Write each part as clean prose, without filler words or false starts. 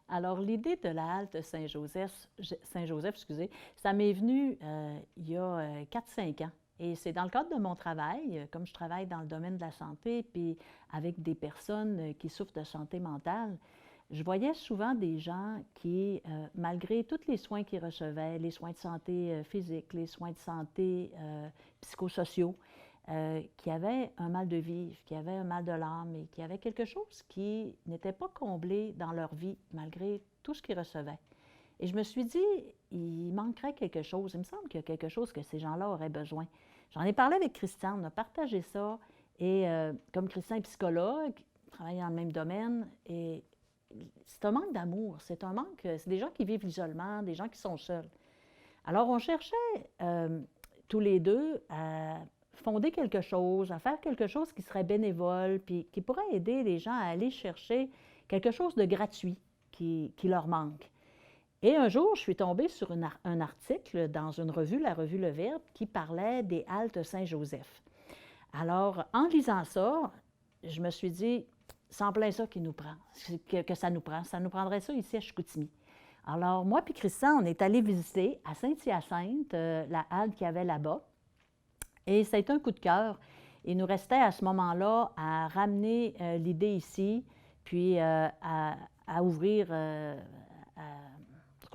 Alors, l'idée de la halte Saint-Joseph, excusez, ça m'est venu il y a 4-5 ans. Et c'est dans le cadre de mon travail, comme je travaille dans le domaine de la santé, puis avec des personnes qui souffrent de santé mentale, je voyais souvent des gens qui, malgré tous les soins qu'ils recevaient, les soins de santé physique, les soins de santé psychosociaux, qui avaient un mal de vivre, qui avaient un mal de l'âme et qui avaient quelque chose qui n'était pas comblé dans leur vie malgré tout ce qu'ils recevaient. Et je me suis dit, il manquerait quelque chose. Il me semble qu'il y a quelque chose que ces gens-là auraient besoin. J'en ai parlé avec Christian, on a partagé ça. Et comme Christian est psychologue, travaille dans le même domaine, et c'est un manque d'amour, c'est un manque, c'est des gens qui vivent l'isolement, des gens qui sont seuls. Alors on cherchait tous les deux à fonder quelque chose, à faire quelque chose qui serait bénévole, puis qui pourrait aider les gens à aller chercher quelque chose de gratuit qui leur manque. Et un jour, je suis tombée sur un article dans une revue, la revue Le Verbe, qui parlait des haltes Saint-Joseph. Alors, en lisant ça, je me suis dit, c'est en plein ça qui nous prend, que ça nous prend. Ça nous prendrait ça ici à Chicoutimi. Alors, moi puis Christian, on est allés visiter à Saint-Hyacinthe la halte qu'il y avait là-bas. Et ça a été un coup de cœur. Il nous restait à ce moment-là à ramener l'idée ici, puis à ouvrir,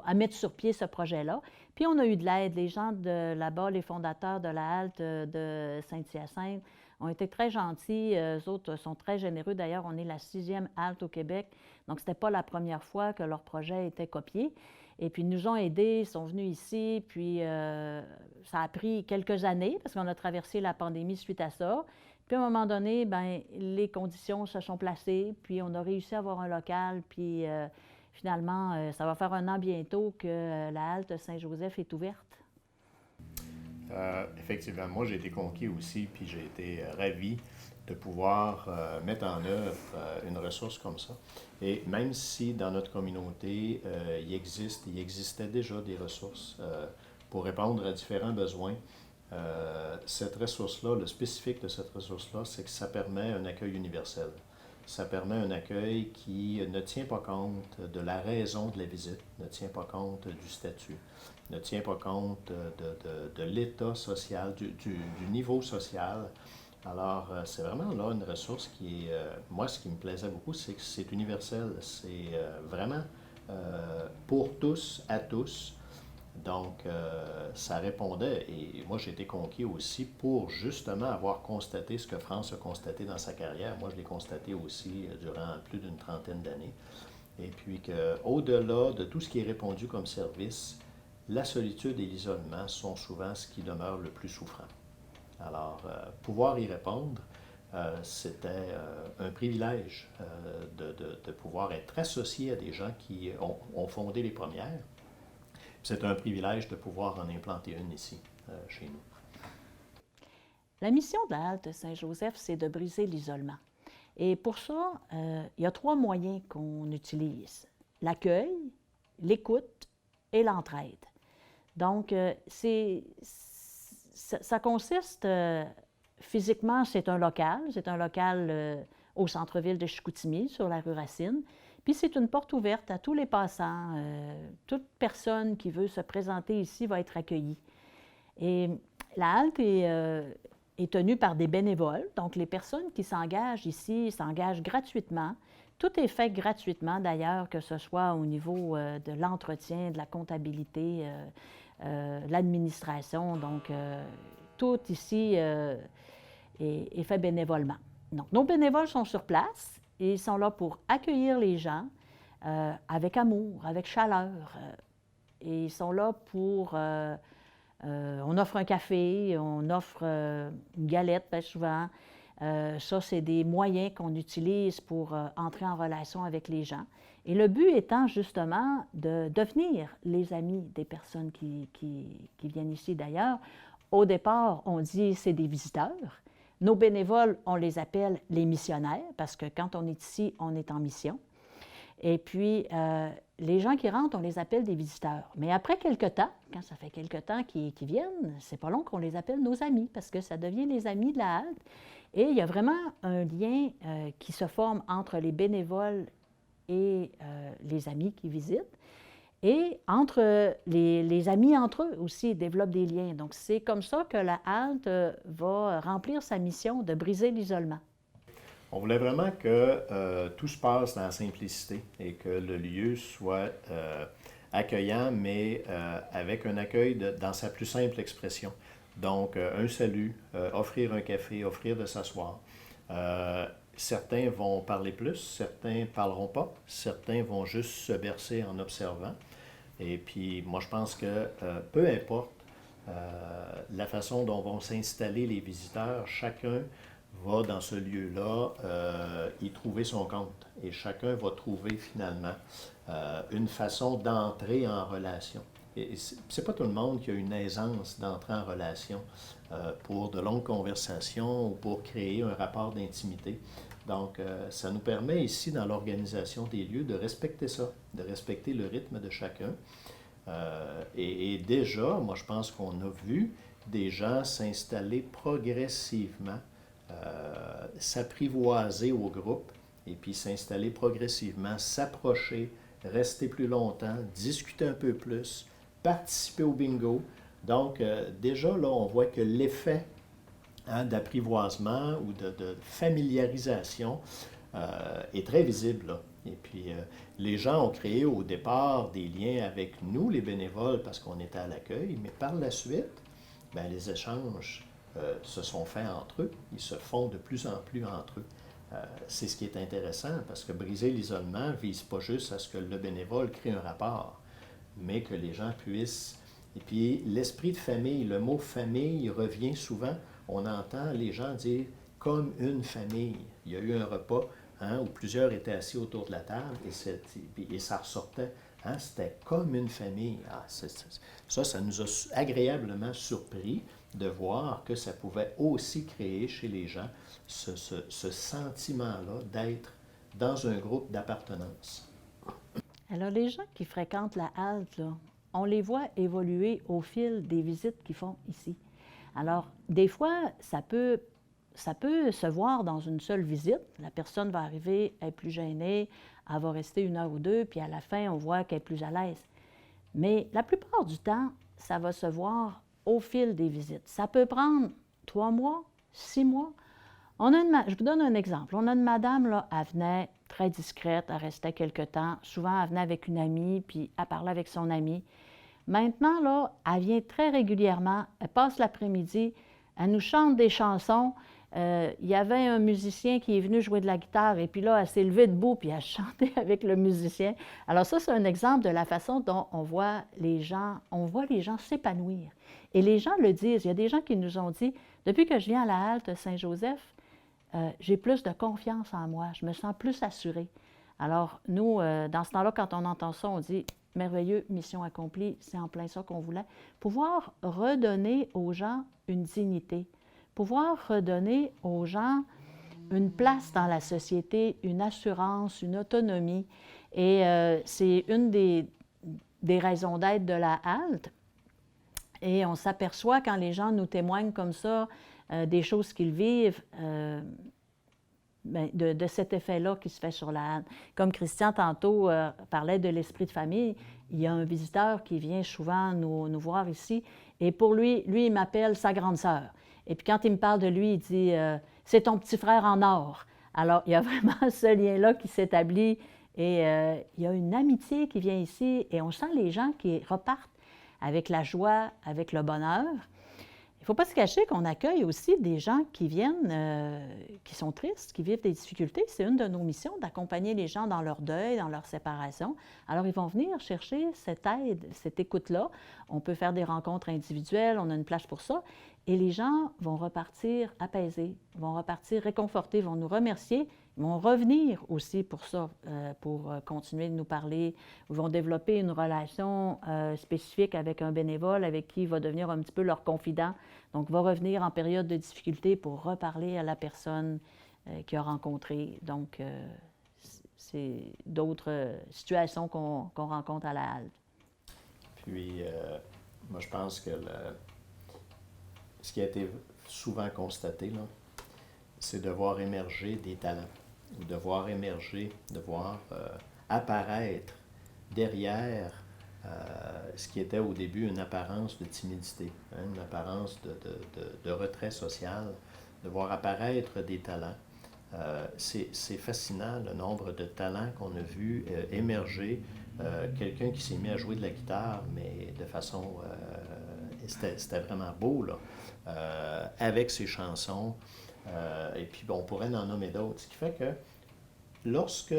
à mettre sur pied ce projet-là. Puis on a eu de l'aide. Les gens de là-bas, les fondateurs de la halte de Saint-Hyacinthe, ont été très gentils. Eux autres sont très généreux. D'ailleurs, on est la 6e halte au Québec. Donc, ce n'était pas la première fois que leur projet était copié. Et puis, ils nous ont aidés, ils sont venus ici. Puis, ça a pris quelques années parce qu'on a traversé la pandémie suite à ça. Puis, à un moment donné, bien, les conditions se sont placées. Puis, on a réussi à avoir un local. Puis, finalement, ça va faire un an bientôt que la halte Saint-Joseph est ouverte. Effectivement, moi j'ai été conquis aussi, puis j'ai été ravi de pouvoir mettre en œuvre une ressource comme ça. Et même si dans notre communauté, il existait déjà des ressources pour répondre à différents besoins, cette ressource-là, le spécifique de cette ressource-là, c'est que ça permet un accueil universel. Ça permet un accueil qui ne tient pas compte de la raison de la visite, ne tient pas compte du statut, ne tient pas compte de l'état social, du niveau social. Alors, c'est vraiment là une ressource qui est, moi, ce qui me plaisait beaucoup, c'est que c'est universel. C'est vraiment pour tous, à tous. Donc, ça répondait, et moi j'ai été conquis aussi pour justement avoir constaté ce que France a constaté dans sa carrière. Moi, je l'ai constaté aussi durant plus d'une trentaine d'années. Et puis qu'au-delà de tout ce qui est répondu comme service, la solitude et l'isolement sont souvent ce qui demeure le plus souffrant. Alors, pouvoir y répondre, c'était un privilège de pouvoir être associé à des gens qui ont fondé les premières. C'est un privilège de pouvoir en implanter une ici, chez nous. La mission de la halte Saint-Joseph, c'est de briser l'isolement. Et pour ça, il y a 3 moyens qu'on utilise. L'accueil, l'écoute et l'entraide. Donc, ça consiste, physiquement, c'est un local au centre-ville de Chicoutimi, sur la rue Racine. Puis c'est une porte ouverte à tous les passants. Toute personne qui veut se présenter ici va être accueillie. Et la halte est tenue par des bénévoles. Donc, les personnes qui s'engagent ici s'engagent gratuitement. Tout est fait gratuitement, d'ailleurs, que ce soit au niveau de l'entretien, de la comptabilité, l'administration. Donc, tout ici est fait bénévolement. Donc, nos bénévoles sont sur place et ils sont là pour accueillir les gens avec amour, avec chaleur. Et ils sont là pour... on offre un café, on offre une galette, bien souvent. Ça, c'est des moyens qu'on utilise pour entrer en relation avec les gens. Et le but étant justement de devenir les amis des personnes qui viennent ici. D'ailleurs, au départ, on dit c'est des visiteurs. Nos bénévoles, on les appelle les missionnaires parce que quand on est ici, on est en mission. Et puis, les gens qui rentrent, on les appelle des visiteurs. Mais après quelque temps, quand ça fait quelque temps qu'ils viennent, c'est pas long qu'on les appelle nos amis parce que ça devient les amis de la halte. Et il y a vraiment un lien qui se forme entre les bénévoles et les amis qui visitent. Et entre les amis entre eux aussi, ils développent des liens. Donc, c'est comme ça que la halte va remplir sa mission de briser l'isolement. On voulait vraiment que tout se passe dans la simplicité et que le lieu soit accueillant, mais avec un accueil dans sa plus simple expression. Donc, un salut, offrir un café, offrir de s'asseoir. Certains vont parler plus, certains ne parleront pas, certains vont juste se bercer en observant. Et puis, moi, je pense que peu importe la façon dont vont s'installer les visiteurs, chacun va dans ce lieu-là y trouver son compte. Et chacun va trouver finalement une façon d'entrer en relation. Et c'est pas tout le monde qui a une aisance d'entrer en relation pour de longues conversations ou pour créer un rapport d'intimité. Donc, ça nous permet ici, dans l'organisation des lieux, de respecter ça, de respecter le rythme de chacun. Et déjà, moi, je pense qu'on a vu des gens s'installer progressivement, s'apprivoiser au groupe, et puis s'installer progressivement, s'approcher, rester plus longtemps, discuter un peu plus, participer au bingo. Donc, déjà, là, on voit que l'effet d'apprivoisement ou de familiarisation est très visible, là. Et puis, les gens ont créé au départ des liens avec nous, les bénévoles, parce qu'on était à l'accueil, mais par la suite, bien, les échanges se sont faits entre eux, ils se font de plus en plus entre eux. C'est ce qui est intéressant, parce que briser l'isolement ne vise pas juste à ce que le bénévole crée un rapport, mais que les gens puissent... Et puis, l'esprit de famille, le mot famille revient souvent. On entend les gens dire « comme une famille ». Il y a eu un repas où plusieurs étaient assis autour de la table et ça ressortait. C'était comme une famille. Ça nous a agréablement surpris de voir que ça pouvait aussi créer chez les gens ce sentiment-là d'être dans un groupe d'appartenance. Alors, les gens qui fréquentent la halte, là, on les voit évoluer au fil des visites qu'ils font ici. Alors, des fois, ça peut se voir dans une seule visite. La personne va arriver, elle est plus gênée, elle va rester 1 heure ou 2, puis à la fin, on voit qu'elle est plus à l'aise. Mais la plupart du temps, ça va se voir au fil des visites. Ça peut prendre 3 mois, 6 mois. Je vous donne un exemple. On a une madame, là, elle venait très discrète, elle restait quelque temps. Souvent, elle venait avec une amie, puis elle parlait avec son amie. Maintenant, là, elle vient très régulièrement, elle passe l'après-midi, elle nous chante des chansons. Il y avait un musicien qui est venu jouer de la guitare, et puis là, elle s'est levée debout, puis elle chantait avec le musicien. Alors ça, c'est un exemple de la façon dont on voit les gens s'épanouir. Et les gens le disent. Il y a des gens qui nous ont dit, depuis que je viens à la halte Saint-Joseph, j'ai plus de confiance en moi, je me sens plus assurée. Alors, nous, dans ce temps-là, quand on entend ça, on dit « merveilleux, mission accomplie », c'est en plein ça qu'on voulait. Pouvoir redonner aux gens une dignité, pouvoir redonner aux gens une place dans la société, une assurance, une autonomie. Et c'est une des raisons d'être de la halte. Et on s'aperçoit quand les gens nous témoignent comme ça, des choses qu'ils vivent, de cet effet-là qui se fait sur la halte. Comme Christian tantôt parlait de l'esprit de famille, il y a un visiteur qui vient souvent nous voir ici, et pour lui, il m'appelle sa grande sœur. Et puis quand il me parle de lui, il dit « c'est ton petit frère en or ». Alors, il y a vraiment ce lien-là qui s'établit, et il y a une amitié qui vient ici, et on sent les gens qui repartent avec la joie, avec le bonheur. Il ne faut pas se cacher qu'on accueille aussi des gens qui viennent, qui sont tristes, qui vivent des difficultés. C'est une de nos missions d'accompagner les gens dans leur deuil, dans leur séparation. Alors, ils vont venir chercher cette aide, cette écoute-là. On peut faire des rencontres individuelles, on a une place pour ça. Et les gens vont repartir apaisés, vont repartir réconfortés, vont nous remercier. Ils vont revenir aussi pour ça, pour continuer de nous parler. Ils vont développer une relation spécifique avec un bénévole avec qui il va devenir un petit peu leur confident. Donc, il va revenir en période de difficulté pour reparler à la personne qu'il a rencontrée. Donc, c'est d'autres situations qu'on rencontre à la halte. Puis, moi, je pense que ce qui a été souvent constaté, là, c'est de voir émerger des talents, ou de voir émerger, de voir apparaître derrière ce qui était au début une apparence de timidité, hein, une apparence de retrait social, de voir apparaître des talents. C'est fascinant le nombre de talents qu'on a vu émerger. Quelqu'un qui s'est mis à jouer de la guitare, mais de façon... c'était vraiment beau, là, avec ses chansons. Et puis, bon, on pourrait en nommer d'autres. Ce qui fait que lorsque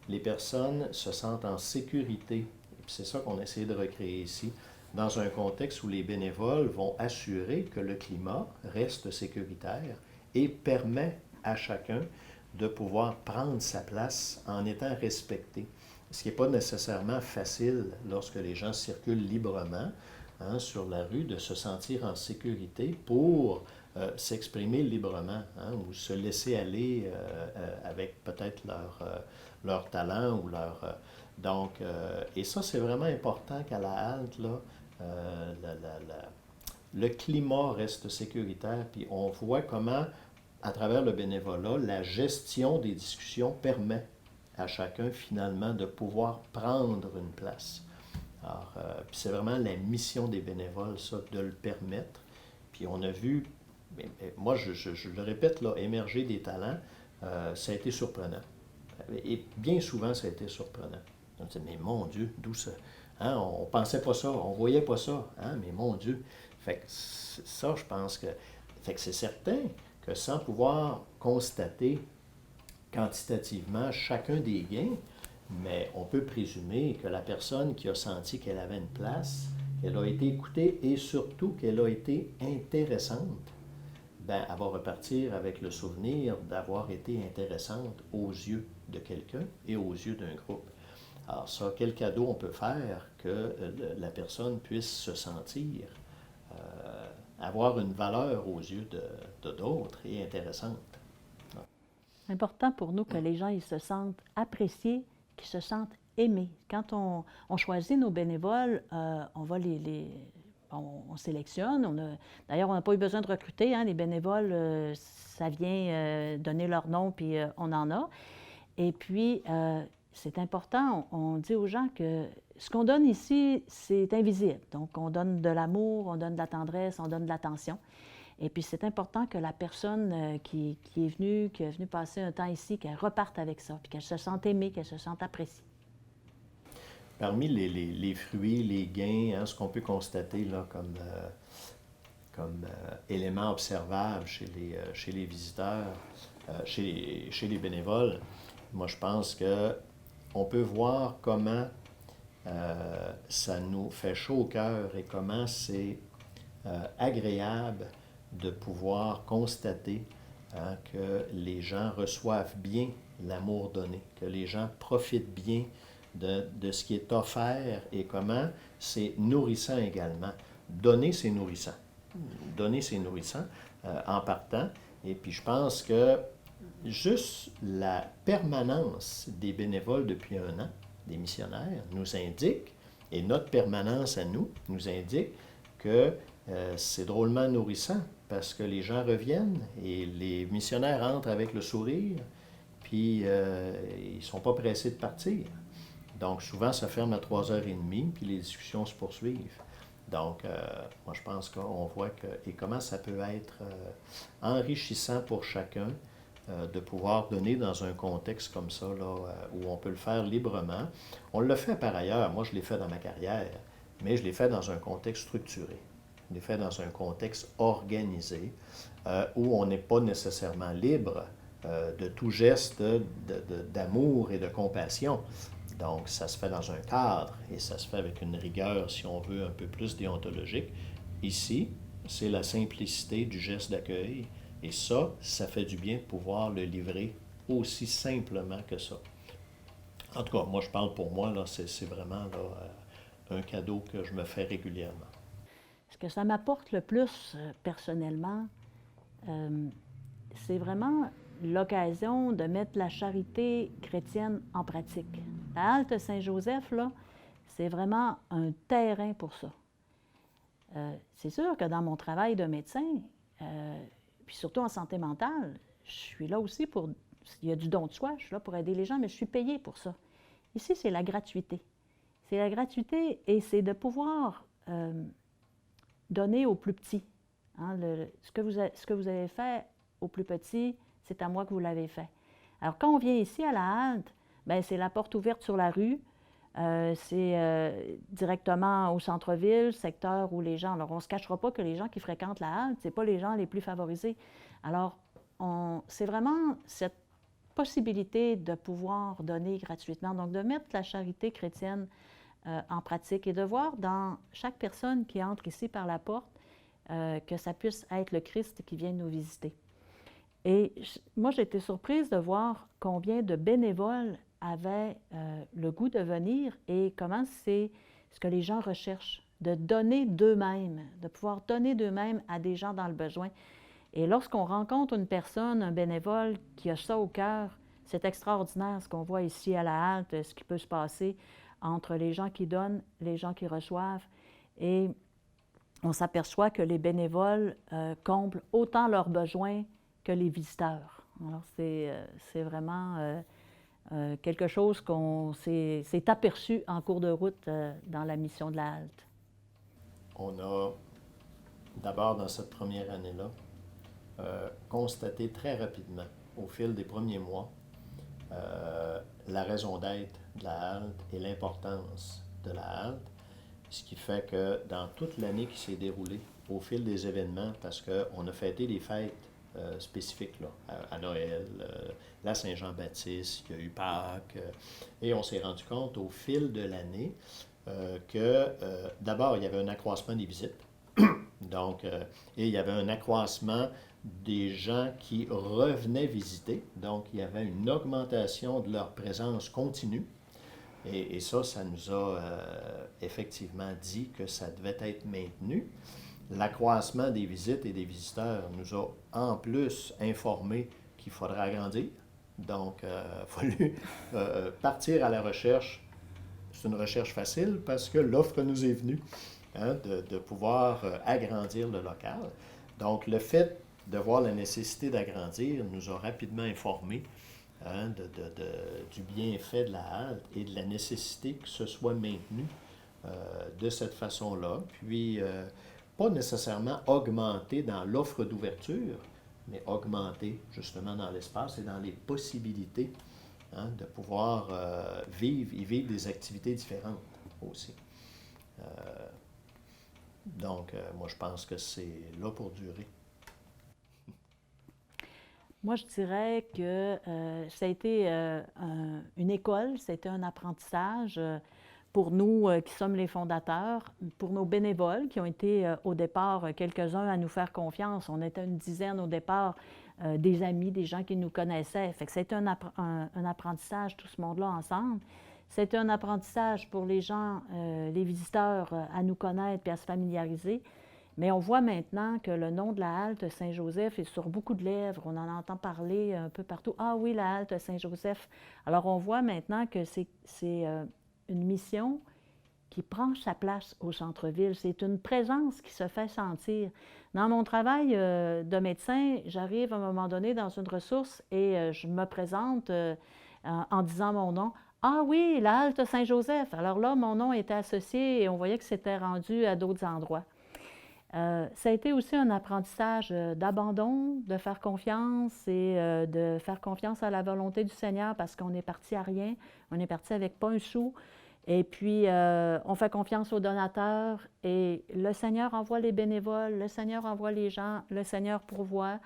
les personnes se sentent en sécurité, et puis c'est ça qu'on a essayé de recréer ici, dans un contexte où les bénévoles vont assurer que le climat reste sécuritaire et permet à chacun de pouvoir prendre sa place en étant respecté. Ce qui n'est pas nécessairement facile lorsque les gens circulent librement, hein, sur la rue, de se sentir en sécurité pour s'exprimer librement, hein, ou se laisser aller avec peut-être leur talent ou leur... et ça, c'est vraiment important qu'à la halte, là, le climat reste sécuritaire, puis on voit comment, à travers le bénévolat, la gestion des discussions permet à chacun, finalement, de pouvoir prendre une place. Alors, puis c'est vraiment la mission des bénévoles, ça, de le permettre. Puis on a vu, moi, je le répète, là, émerger des talents, ça a été surprenant. Et bien souvent, ça a été surprenant. On se dit, mais mon Dieu, d'où ça? Hein, on ne pensait pas ça, on ne voyait pas ça, hein, mais mon Dieu. Fait que ça, je pense que... Fait que c'est certain que sans pouvoir constater quantitativement chacun des gains, mais on peut présumer que la personne qui a senti qu'elle avait une place, qu'elle a été écoutée et surtout qu'elle a été intéressante, ben, elle va repartir avec le souvenir d'avoir été intéressante aux yeux de quelqu'un et aux yeux d'un groupe. Alors ça, quel cadeau on peut faire que la personne puisse se sentir avoir une valeur aux yeux de d'autres et intéressante. C'est important pour nous que les gens ils se sentent appréciés, qu'ils se sentent aimés. Quand on choisit nos bénévoles, on va on sélectionne. D'ailleurs, on n'a pas eu besoin de recruter. Hein, les bénévoles, ça vient donner leur nom, puis on en a. Et puis, c'est important, on dit aux gens que ce qu'on donne ici, c'est invisible. Donc, on donne de l'amour, on donne de la tendresse, on donne de l'attention. Et puis, c'est important que la personne qui est venue passer un temps ici, qu'elle reparte avec ça, puis qu'elle se sente aimée, qu'elle se sente appréciée. Parmi les fruits, les gains, hein, ce qu'on peut constater là, comme élément observable chez les visiteurs, chez les bénévoles, moi je pense qu'on peut voir comment ça nous fait chaud au cœur et comment c'est agréable de pouvoir constater, hein, que les gens reçoivent bien l'amour donné, que les gens profitent bien de ce qui est offert et comment c'est nourrissant également. Donner, c'est nourrissant. Donner, c'est nourrissant en partant. Et puis je pense que juste la permanence des bénévoles depuis 1 an, des missionnaires, nous indique, et notre permanence à nous indique que c'est drôlement nourrissant parce que les gens reviennent et les missionnaires entrent avec le sourire, puis ils ne sont pas pressés de partir. Donc souvent, ça ferme à 3h30, puis les discussions se poursuivent. Donc, moi, je pense qu'on voit et comment ça peut être enrichissant pour chacun de pouvoir donner dans un contexte comme ça, là, où on peut le faire librement. On le fait par ailleurs, moi je l'ai fait dans ma carrière, mais je l'ai fait dans un contexte structuré. Je l'ai fait dans un contexte organisé, où on n'est pas nécessairement libre de tout geste d'amour et de compassion. Donc, ça se fait dans un cadre et ça se fait avec une rigueur, si on veut, un peu plus déontologique. Ici, c'est la simplicité du geste d'accueil. Et ça fait du bien de pouvoir le livrer aussi simplement que ça. En tout cas, moi, je parle pour moi, là, c'est vraiment là, un cadeau que je me fais régulièrement. Ce que ça m'apporte le plus, personnellement, c'est vraiment l'occasion de mettre la charité chrétienne en pratique. La halte Saint-Joseph, là, c'est vraiment un terrain pour ça. C'est sûr que dans mon travail de médecin, puis surtout en santé mentale, je suis là aussi pour... Il y a du don de soi, je suis là pour aider les gens, mais je suis payée pour ça. Ici, c'est la gratuité. C'est la gratuité et c'est de pouvoir donner aux plus petits. Hein, ce que vous avez fait aux plus petits, c'est à moi que vous l'avez fait. Alors, quand on vient ici à la halte, bien, c'est la porte ouverte sur la rue. C'est directement au centre-ville, secteur où les gens... Alors, on ne se cachera pas que les gens qui fréquentent la halte, ce n'est pas les gens les plus favorisés. Alors, c'est vraiment cette possibilité de pouvoir donner gratuitement, donc de mettre la charité chrétienne en pratique et de voir dans chaque personne qui entre ici par la porte que ça puisse être le Christ qui vient nous visiter. Et moi, j'ai été surprise de voir combien de bénévoles avaient le goût de venir et comment c'est ce que les gens recherchent, de donner d'eux-mêmes, de pouvoir donner d'eux-mêmes à des gens dans le besoin. Et lorsqu'on rencontre une personne, un bénévole qui a ça au cœur, c'est extraordinaire ce qu'on voit ici à la halte, ce qui peut se passer entre les gens qui donnent, les gens qui reçoivent. Et on s'aperçoit que les bénévoles comblent autant leurs besoins que les visiteurs. Alors, c'est vraiment quelque chose qu'on s'est aperçu en cours de route dans la mission de la halte. On a, d'abord dans cette première année-là, constaté très rapidement, au fil des premiers mois, la raison d'être de la halte et l'importance de la halte, ce qui fait que dans toute l'année qui s'est déroulée, au fil des événements, parce qu'on a fêté des fêtes spécifiques, là, à Noël, la Saint-Jean-Baptiste, il y a eu Pâques, et on s'est rendu compte au fil de l'année que d'abord, il y avait un accroissement des visites, donc, et il y avait un accroissement des gens qui revenaient visiter, donc il y avait une augmentation de leur présence continue. Et ça nous a effectivement dit que ça devait être maintenu. L'accroissement des visites et des visiteurs nous a en plus informé qu'il faudrait agrandir. Donc, il a fallu partir à la recherche. C'est une recherche facile parce que l'offre nous est venue de pouvoir agrandir le local. Donc, le fait de voir la nécessité d'agrandir nous a rapidement informés du bienfait de la halte et de la nécessité que ce soit maintenu de cette façon-là. Puis, pas nécessairement augmenter dans l'offre d'ouverture, mais augmenter justement dans l'espace et dans les possibilités de pouvoir vivre des activités différentes aussi. Donc, moi, je pense que c'est là pour durer. Moi, je dirais que ça a été une école, ça a été un apprentissage pour nous qui sommes les fondateurs, pour nos bénévoles qui ont été au départ quelques-uns à nous faire confiance. On était une dizaine au départ, des amis, des gens qui nous connaissaient. Fait que ça a été un apprentissage, tout ce monde-là ensemble. C'était un apprentissage pour les gens, les visiteurs, à nous connaître et à se familiariser. Mais on voit maintenant que le nom de la halte Saint-Joseph est sur beaucoup de lèvres. On en entend parler un peu partout. Ah oui, la halte Saint-Joseph. Alors on voit maintenant que c'est une mission qui prend sa place au centre-ville. C'est une présence qui se fait sentir. Dans mon travail de médecin, j'arrive à un moment donné dans une ressource et je me présente en disant mon nom. Ah oui, la halte Saint-Joseph. Alors là, mon nom était associé et on voyait que c'était rendu à d'autres endroits. Ça a été aussi un apprentissage d'abandon, de faire confiance et de faire confiance à la volonté du Seigneur parce qu'on est parti à rien, on est parti avec pas un sou. Et puis, on fait confiance aux donateurs et le Seigneur envoie les bénévoles, le Seigneur envoie les gens, le Seigneur pourvoit.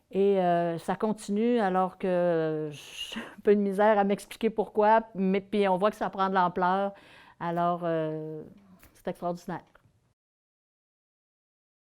Et ça continue alors que j'ai un peu de misère à m'expliquer pourquoi, mais puis on voit que ça prend de l'ampleur. Alors, c'est extraordinaire.